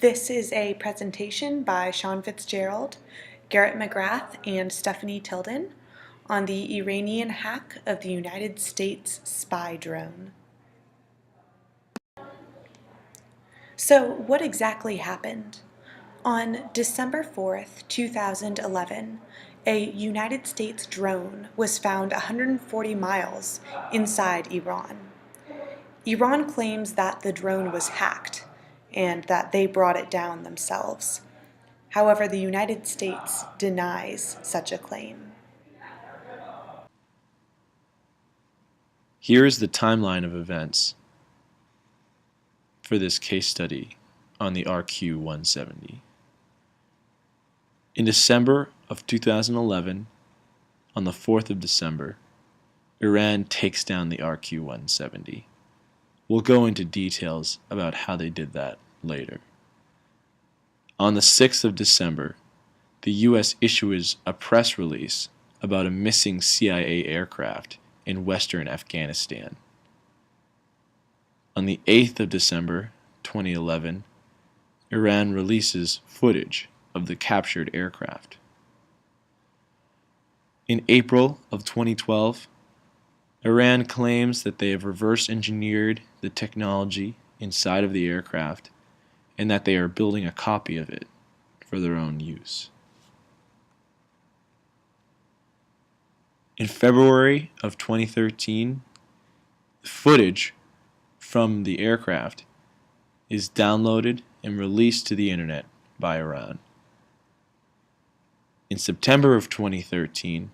This is a presentation by Sean Fitzgerald, Garrett McGrath, and Stephanie Tilden on the Iranian hack of the United States spy drone. So, what exactly happened? On December 4th, 2011, a United States drone was found 140 miles inside Iran. Iran claims that the drone was hacked and that they brought it down themselves. However, the United States denies such a claim. Here is the timeline of events for this case study on the RQ-170. In December of 2011, on the 4th of December, Iran takes down the RQ-170. We'll go into details about how they did that later. On the 6th of December, the U.S. issues a press release about a missing CIA aircraft in western Afghanistan. On the 8th of December, 2011, Iran releases footage of the captured aircraft. In April of 2012, Iran claims that they have reverse engineered the technology inside of the aircraft and that they are building a copy of it for their own use. In February of 2013, the footage from the aircraft is downloaded and released to the internet by Iran. In September of 2013,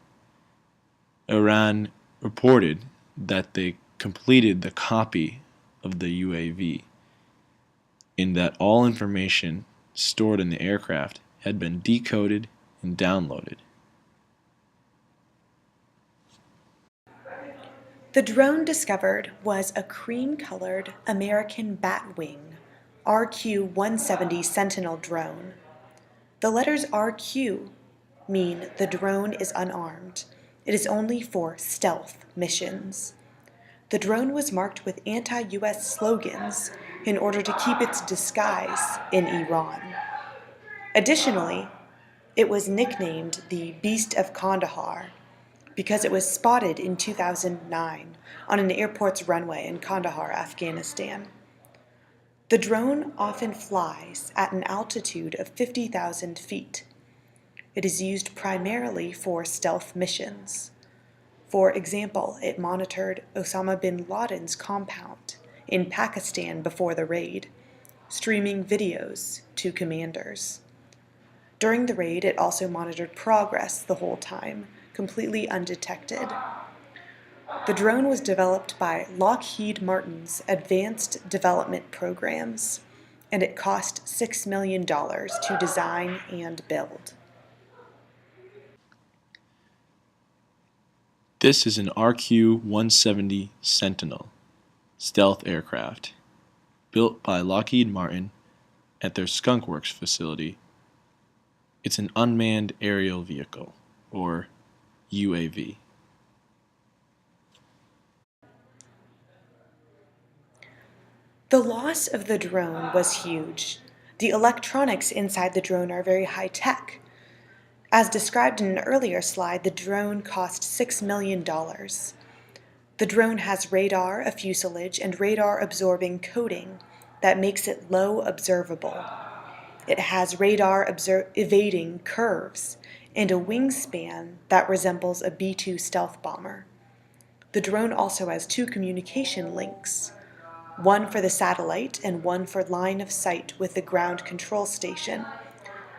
Iran reported that they completed the copy of the UAV, and that all information stored in the aircraft had been decoded and downloaded. The drone discovered was a cream-colored American Batwing RQ-170 Sentinel drone. The letters RQ mean the drone is unarmed. It is only for stealth missions. The drone was marked with anti-US slogans in order to keep its disguise in Iran. Additionally, it was nicknamed the Beast of Kandahar because it was spotted in 2009 on an airport's runway in Kandahar, Afghanistan. The drone often flies at an altitude of 50,000 feet. It is used primarily for stealth missions. For example, it monitored Osama bin Laden's compound in Pakistan before the raid, streaming videos to commanders. During the raid, it also monitored progress the whole time, completely undetected. The drone was developed by Lockheed Martin's Advanced Development Programs, and it cost $6 million to design and build. This is an RQ-170 Sentinel stealth aircraft built by Lockheed Martin at their Skunk Works facility. It's an unmanned aerial vehicle, or UAV. The loss of the drone was huge. The electronics inside the drone are very high-tech. As described in an earlier slide, the drone cost $6 million. The drone has radar, a fuselage, and radar-absorbing coating that makes it low observable. It has radar evading curves and a wingspan that resembles a B-2 stealth bomber. The drone also has two communication links, one for the satellite and one for line of sight with the ground control station.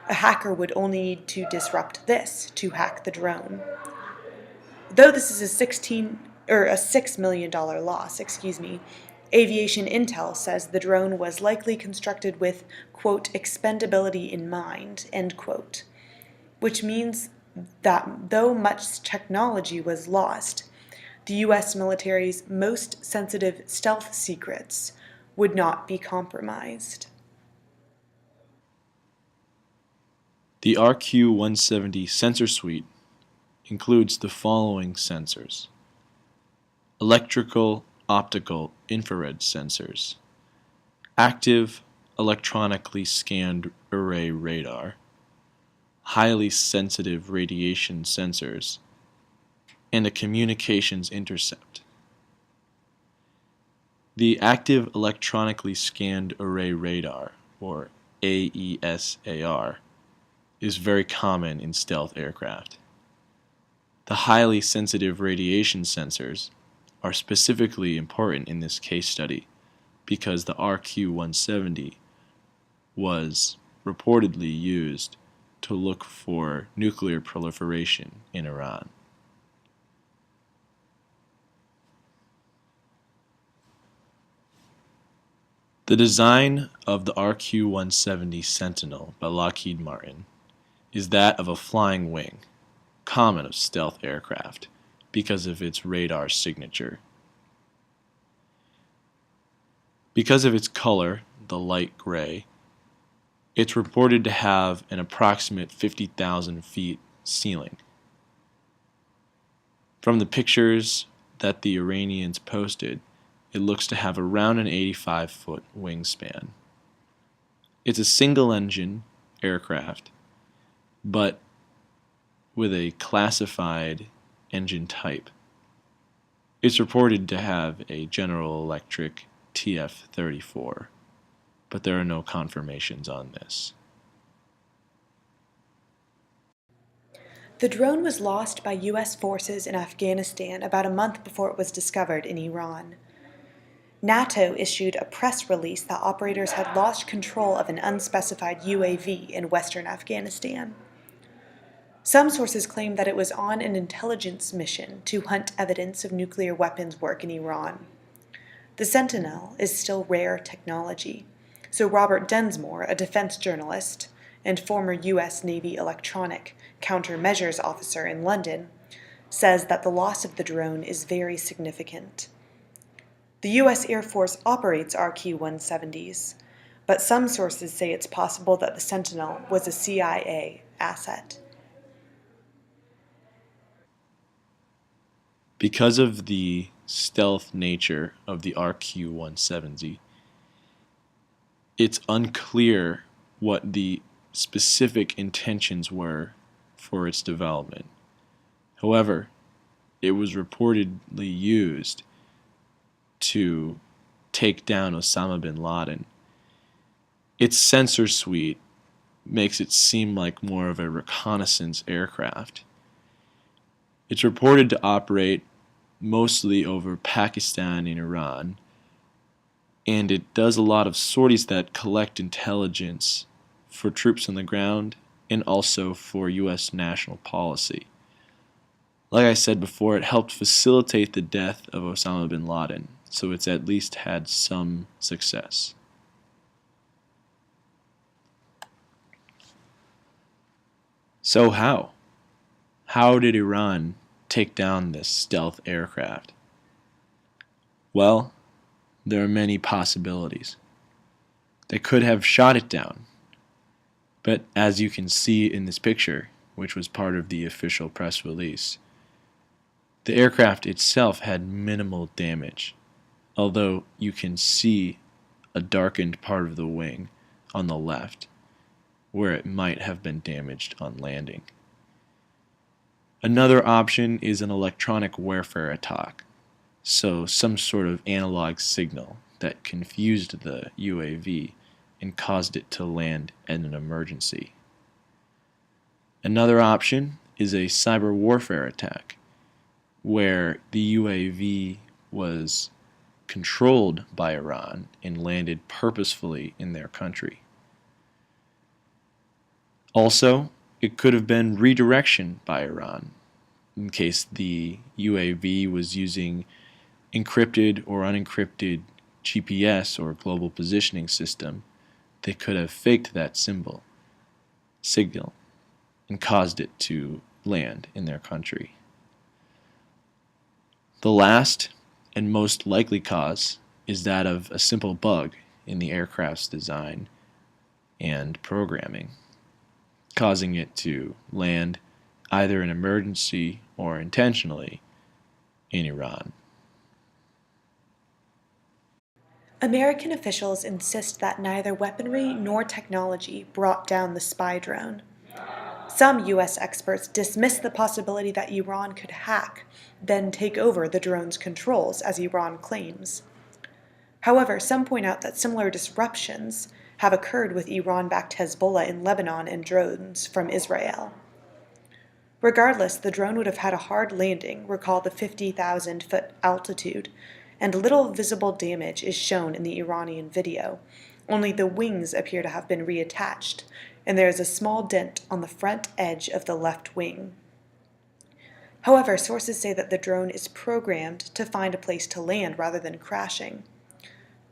A hacker would only need to disrupt this to hack the drone. Though this is a $6 million loss, Aviation Intel says the drone was likely constructed with, quote, expendability in mind, end quote, which means that though much technology was lost, the U.S. military's most sensitive stealth secrets would not be compromised. The RQ-170 sensor suite includes the following sensors: electrical, optical, infrared sensors, active, electronically scanned array radar, highly sensitive radiation sensors, and a communications intercept. The active electronically scanned array radar, or AESAR, is very common in stealth aircraft. The highly sensitive radiation sensors are specifically important in this case study because the RQ-170 was reportedly used to look for nuclear proliferation in Iran. The design of the RQ-170 Sentinel by Lockheed Martin is that of a flying wing, common of stealth aircraft, because of its radar signature. Because of its color, the light gray, it's reported to have an approximate 50,000 feet ceiling. From the pictures that the Iranians posted, it looks to have around an 85-foot wingspan. It's a single-engine aircraft, but with a classified engine type. It's reported to have a General Electric TF-34, but there are no confirmations on this. The drone was lost by U.S. forces in Afghanistan about a month before it was discovered in Iran. NATO issued a press release that operators had lost control of an unspecified UAV in western Afghanistan. Some sources claim that it was on an intelligence mission to hunt evidence of nuclear weapons work in Iran. The Sentinel is still rare technology, so Robert Densmore, a defense journalist and former U.S. Navy electronic countermeasures officer in London, says that the loss of the drone is very significant. The U.S. Air Force operates RQ-170s, but some sources say it's possible that the Sentinel was a CIA asset. Because of the stealth nature of the RQ-170, it's unclear what the specific intentions were for its development. However, it was reportedly used to take down Osama bin Laden. Its sensor suite makes it seem like more of a reconnaissance aircraft. It's reported to operate mostly over Pakistan and Iran, and it does a lot of sorties that collect intelligence for troops on the ground and also for U.S. national policy. Like I said before, it helped facilitate the death of Osama bin Laden, so it's at least had some success. So how? How did Iran take down this stealth aircraft? Well, there are many possibilities. They could have shot it down, but as you can see in this picture, which was part of the official press release, the aircraft itself had minimal damage, although you can see a darkened part of the wing on the left, where it might have been damaged on landing. Another option is an electronic warfare attack, so some sort of analog signal that confused the UAV and caused it to land in an emergency. Another option is a cyber warfare attack, where the UAV was controlled by Iran and landed purposefully in their country. Also, it could have been redirection by Iran, in case the UAV was using encrypted or unencrypted GPS or global positioning system. They could have faked that signal and caused it to land in their country. The last and most likely cause is that of a simple bug in the aircraft's design and programming, causing it to land either in emergency or intentionally in Iran. American officials insist that neither weaponry nor technology brought down the spy drone. Some U.S. experts dismiss the possibility that Iran could hack, then take over the drone's controls, as Iran claims. However, some point out that similar disruptions have occurred with Iran-backed Hezbollah in Lebanon and drones from Israel. Regardless, the drone would have had a hard landing, recall the 50,000-foot altitude, and little visible damage is shown in the Iranian video. Only the wings appear to have been reattached, and there is a small dent on the front edge of the left wing. However, sources say that the drone is programmed to find a place to land rather than crashing.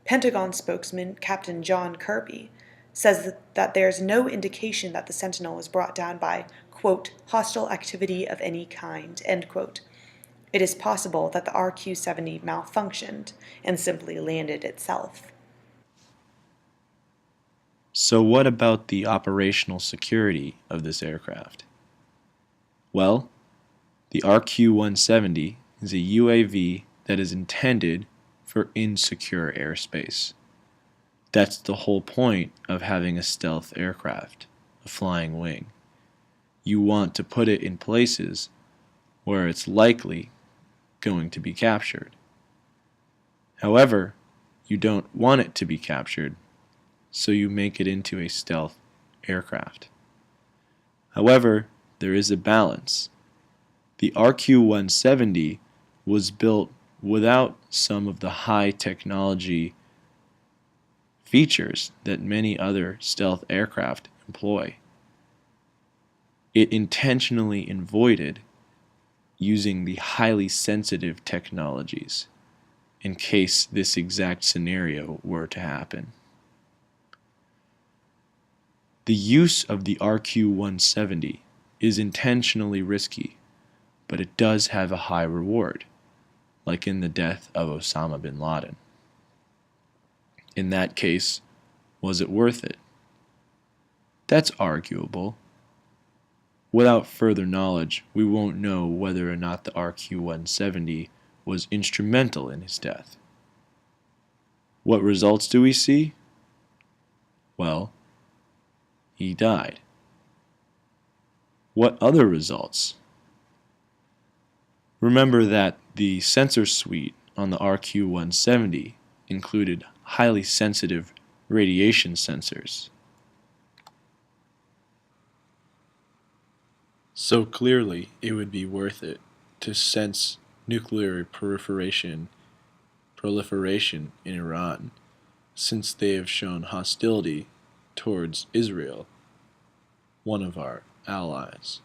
Pentagon spokesman Captain John Kirby says that there's no indication that the Sentinel was brought down by, quote, hostile activity of any kind, end quote. It is possible that the RQ-70 malfunctioned and simply landed itself. So what about the operational security of this aircraft? Well, the RQ-170 is a UAV that is intended for insecure airspace. That's the whole point of having a stealth aircraft, a flying wing. You want to put it in places where it's likely going to be captured. However, you don't want it to be captured, so you make it into a stealth aircraft. However, there is a balance. The RQ-170 was built without some of the high technology features that many other stealth aircraft employ. It intentionally avoided using the highly sensitive technologies in case this exact scenario were to happen. The use of the RQ-170 is intentionally risky, but it does have a high reward, like in the death of Osama bin Laden. In that case, was it worth it? That's arguable. Without further knowledge, we won't know whether or not the RQ-170 was instrumental in his death. What results do we see? Well, he died. What other results? Remember that the sensor suite on the RQ-170 included highly sensitive radiation sensors. So clearly, it would be worth it to sense nuclear proliferation in Iran, since they have shown hostility towards Israel, one of our allies.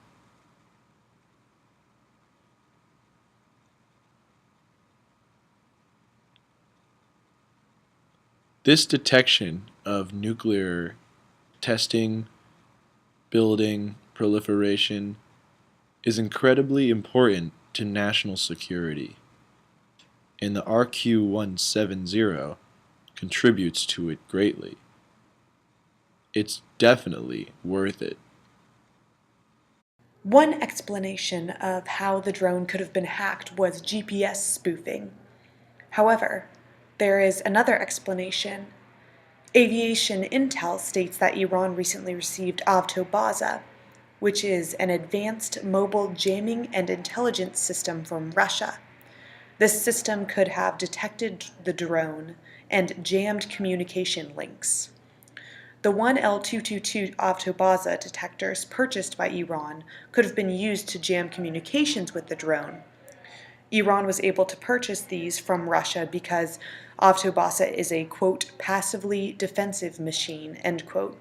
This detection of nuclear testing, building, proliferation is incredibly important to national security, and the RQ-170 contributes to it greatly. It's definitely worth it. One explanation of how the drone could have been hacked was GPS spoofing. However, there is another explanation. Aviation Intel states that Iran recently received Avtobaza, which is an advanced mobile jamming and intelligence system from Russia. This system could have detected the drone and jammed communication links. The 1L222 Avtobaza detectors purchased by Iran could have been used to jam communications with the drone. Iran was able to purchase these from Russia because Avtobaza is a, quote, passively defensive machine, end quote,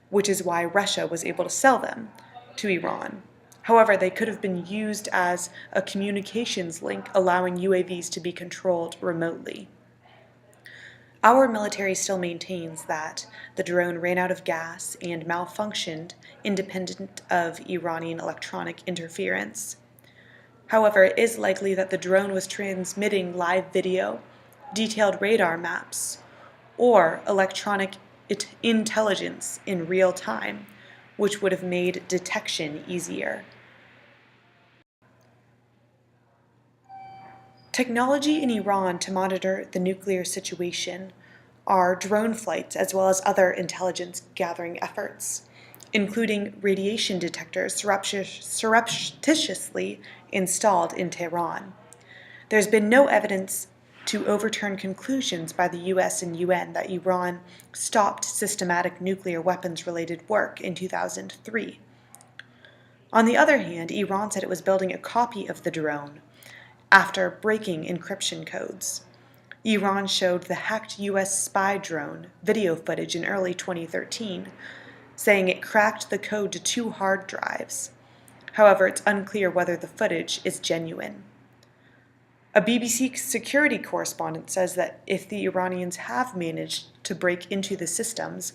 which is why Russia was able to sell them to Iran. However, they could have been used as a communications link, allowing UAVs to be controlled remotely. Our military still maintains that the drone ran out of gas and malfunctioned independent of Iranian electronic interference. However, it is likely that the drone was transmitting live video, detailed radar maps, or electronic intelligence in real time, which would have made detection easier. Technology in Iran to monitor the nuclear situation are drone flights as well as other intelligence gathering efforts, including radiation detectors surreptitiously installed in Tehran. There's been no evidence to overturn conclusions by the US and UN that Iran stopped systematic nuclear weapons related work in 2003. On the other hand, Iran said it was building a copy of the drone after breaking encryption codes. Iran showed the hacked US spy drone video footage in early 2013, saying it cracked the code to 2 hard drives. However, it's unclear whether the footage is genuine. A BBC security correspondent says that if the Iranians have managed to break into the systems,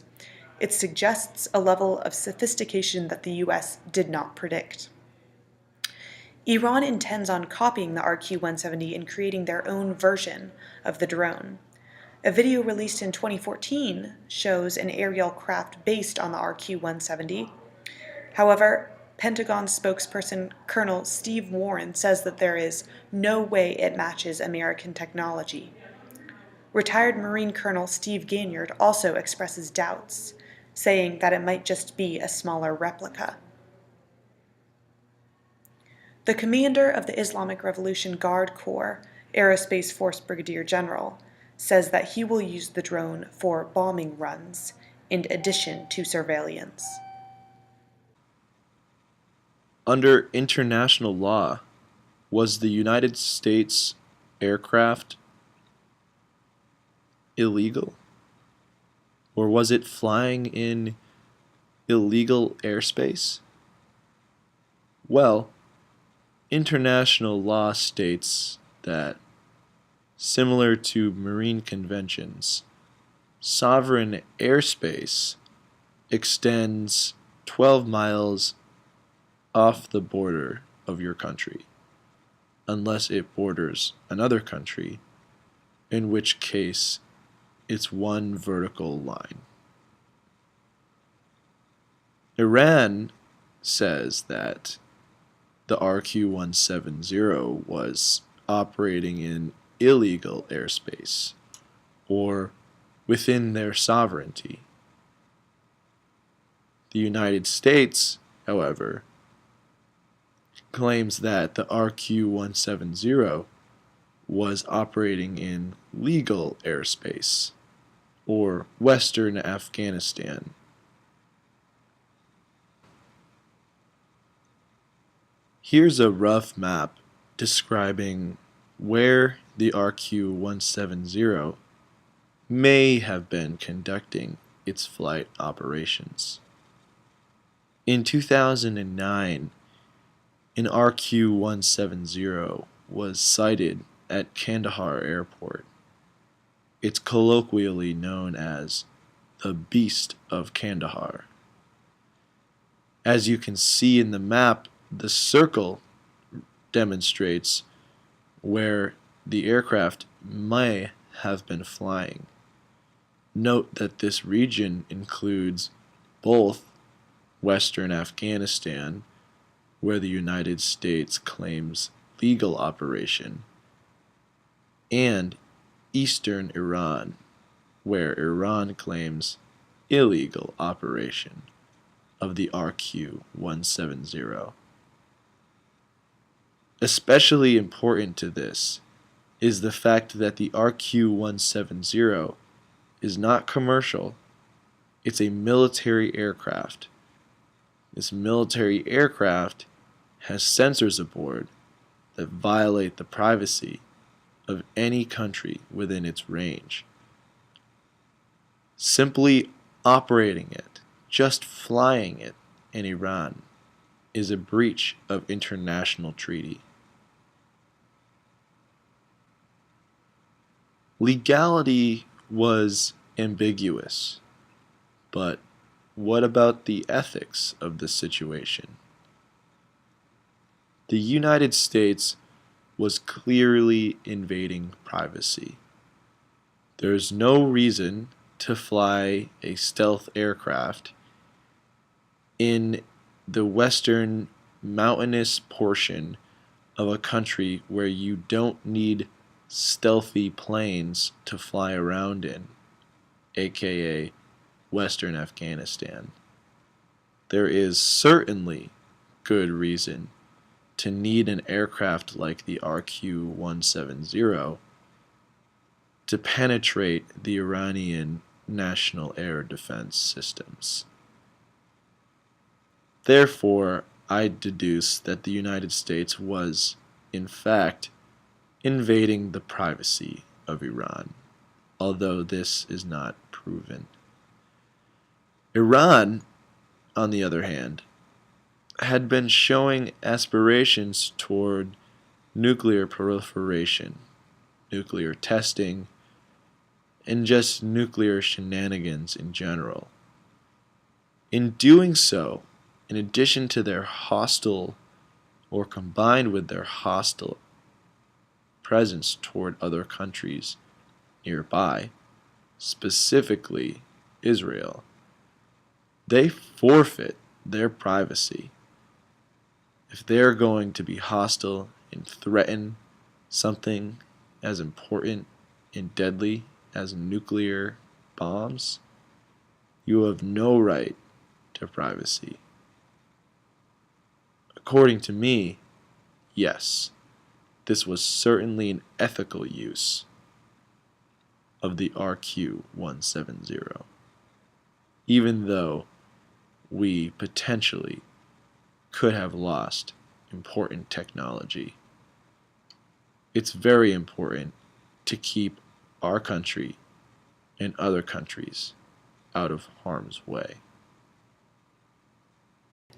it suggests a level of sophistication that the US did not predict. Iran intends on copying the RQ-170 and creating their own version of the drone. A video released in 2014 shows an aerial craft based on the RQ-170. However, Pentagon spokesperson Colonel Steve Warren says that there is no way it matches American technology. Retired Marine Colonel Steve Ganyard also expresses doubts, saying that it might just be a smaller replica. The commander of the Islamic Revolution Guard Corps, Aerospace Force Brigadier General, says that he will use the drone for bombing runs in addition to surveillance. Under international law, was the United States aircraft illegal? Or was it flying in illegal airspace? Well, international law states that, similar to marine conventions, sovereign airspace extends 12 miles off the border of your country, unless it borders another country, in which case it's one vertical line. Iran says that the RQ-170 was operating in illegal airspace, or within their sovereignty. The United States, however, claims that the RQ-170 was operating in legal airspace, or Western Afghanistan. Here's a rough map describing where the RQ-170 may have been conducting its flight operations. In 2009, an RQ-170 was sighted at Kandahar Airport. It's colloquially known as the Beast of Kandahar. As you can see in the map, the circle demonstrates where the aircraft may have been flying. Note that this region includes both Western Afghanistan, where the United States claims legal operation, and Eastern Iran, where Iran claims illegal operation of the RQ-170. Especially important to this is the fact that the RQ-170 is not commercial, it's a military aircraft. This military aircraft has sensors aboard that violate the privacy of any country within its range. Simply operating it, just flying it in Iran, is a breach of international treaty. Legality was ambiguous, but what about the ethics of the situation? The United States was clearly invading privacy. There's no reason to fly a stealth aircraft in the western mountainous portion of a country where you don't need stealthy planes to fly around in. aka Western Afghanistan. There is certainly good reason to need an aircraft like the RQ-170 to penetrate the Iranian national air defense systems. Therefore, I deduce that the United States was, in fact, invading the privacy of Iran, although this is not proven. Iran, on the other hand, had been showing aspirations toward nuclear proliferation, nuclear testing, and just nuclear shenanigans in general. In doing so, in addition to their hostile, or combined with their hostile presence toward other countries nearby, specifically Israel, they forfeit their privacy. If they're going to be hostile and threaten something as important and deadly as nuclear bombs, you have no right to privacy. According to me, yes, this was certainly an ethical use of the RQ-170, even though we potentially could have lost important technology. It's very important to keep our country and other countries out of harm's way.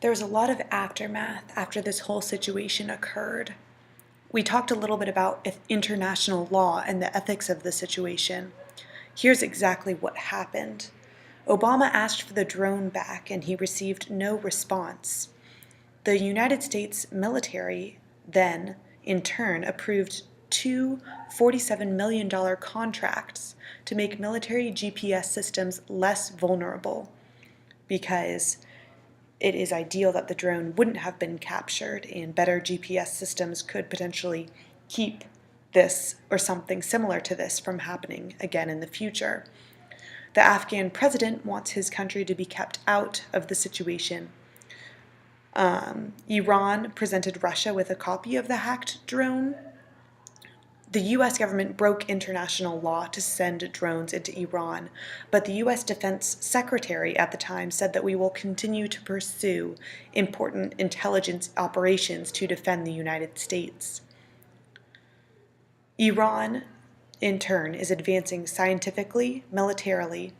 There was a lot of aftermath after this whole situation occurred. We talked a little bit about international law and the ethics of the situation. Here's exactly what happened. Obama asked for the drone back and he received no response. The United States military then, in turn, approved two $47 million contracts to make military GPS systems less vulnerable, because it is ideal that the drone wouldn't have been captured and better GPS systems could potentially keep this or something similar to this from happening again in the future. The Afghan president wants his country to be kept out of the situation. Iran presented Russia with a copy of the hacked drone. The US government broke international law to send drones into Iran, but the US Defense Secretary at the time said that we will continue to pursue important intelligence operations to defend the United States. Iran, in turn, is advancing scientifically, militarily,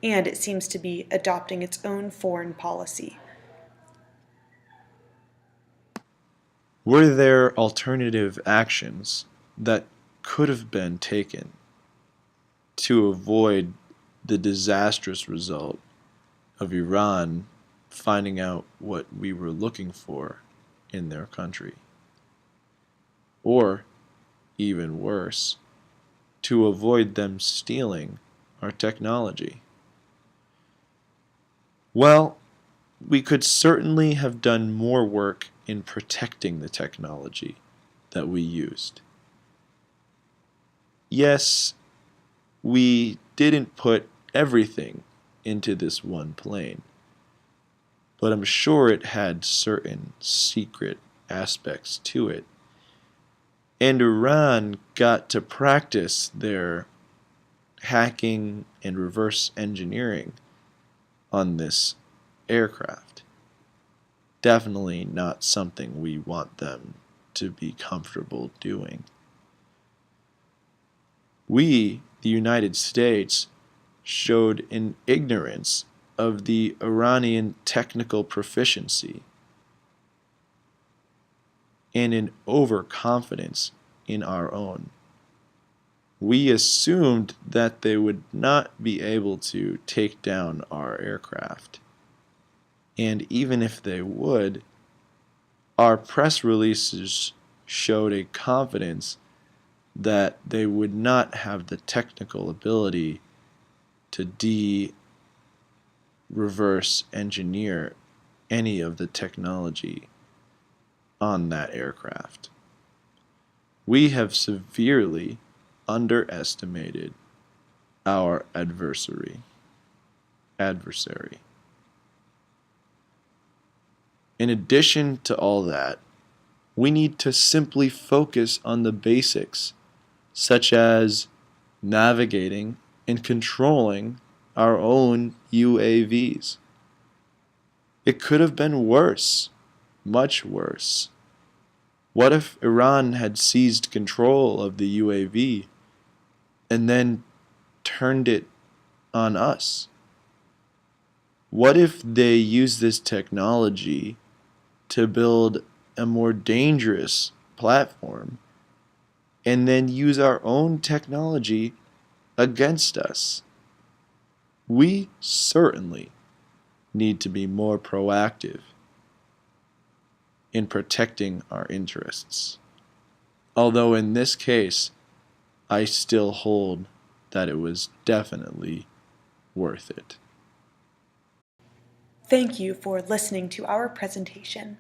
and it seems to be adopting its own foreign policy. Were there alternative actions that could have been taken to avoid the disastrous result of Iran finding out what we were looking for in their country? Or, even worse, to avoid them stealing our technology? Well, we could certainly have done more work in protecting the technology that we used. Yes, we didn't put everything into this one plane, but I'm sure it had certain secret aspects to it. And Iran got to practice their hacking and reverse engineering on this aircraft. Definitely not something we want them to be comfortable doing. We, the United States, showed an ignorance of the Iranian technical proficiency and an overconfidence in our own. We assumed that they would not be able to take down our aircraft. And even if they would, our press releases showed a confidence that they would not have the technical ability to reverse engineer any of the technology on that aircraft. We have severely underestimated our adversary. In addition to all that, we need to simply focus on the basics, such as navigating and controlling our own UAVs. It could have been worse, much worse. What if Iran had seized control of the UAV and then turned it on us? What if they used this technology to build a more dangerous platform and then use our own technology against us? We certainly need to be more proactive in protecting our interests. Although in this case, I still hold that it was definitely worth it. Thank you for listening to our presentation.